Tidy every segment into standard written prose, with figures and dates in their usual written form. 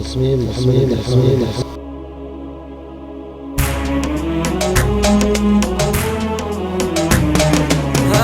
تصميم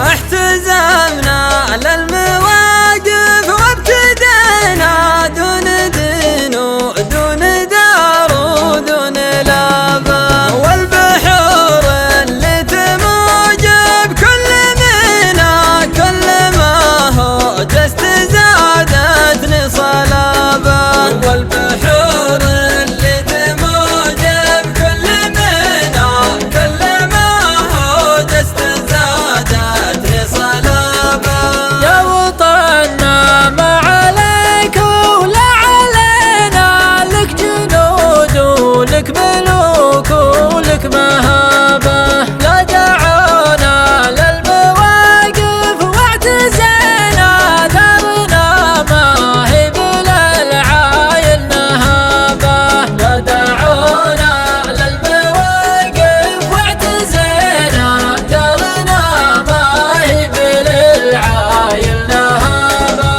احتزمنا للمواقف وابتدينا دون دين ودون دار ودون لابا، والبحور اللي تموج بكل منا كل ما هو جست زادتني صلابا، والبحور اللي تموج بكل منا كل ما هو جست زادتني صلابا. يا وطننا ما عليك ولا علينا، لك جنود ولك ملوك ولك مهابة، لا دعونا للمواقف واعتزينا دارنا ما هي بالعايل نهابة، لا دعونا للمواقف واعتزينا دارنا ما هي بالعايل نهابة.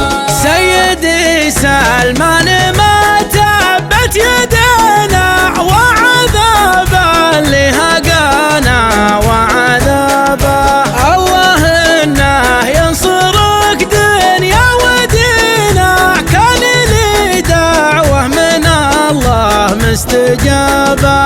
سيدي سلمان ما تبت يدينا وعذابا لهقانا وعذابا، الله انه ينصرك دنيا ودينا، كان لي دعوة من الله مستجابة،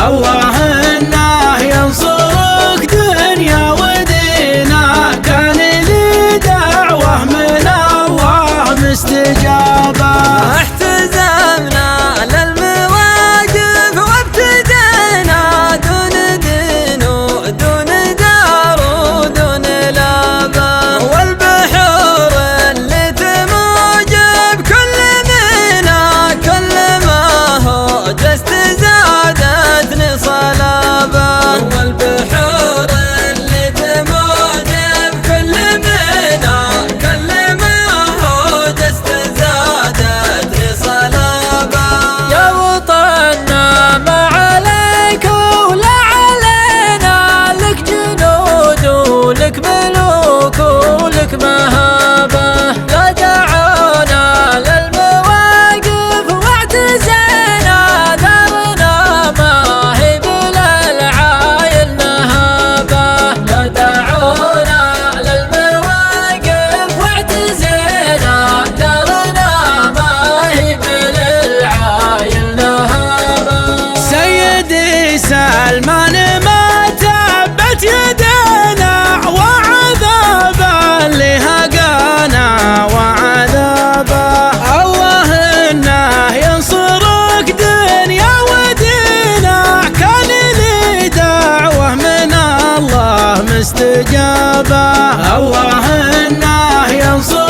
الله انه ينصرك دنيا ودينا، كان لي دعوة من الله مستجابة. احتزمنا للمواقف وابتدينا دون دين ودون دار ودون لابا، والبحور اللي تموج بكل منا كل ما هو جست زادتني صلابا، والبحور اللي تموج بكل منا كل ما هو جست زادتني صلابا. يا وطننا ما عليك ولا علينا، لك جنود ولك ملوك ولك مهابة، لا دعونا للمواقف واعتزينا دارنا ما هي بالعايل نهابة، لا دعونا للمواقف واعتزينا دارنا ما هي بالعايل نهابة. سيدي سلمان ما تبت يدينا وعذابا لهقانا وعذابا، الله انه ينصرك دنيا ودينا، كان لي دعوة من الله مستجابة، الله انه ينصرك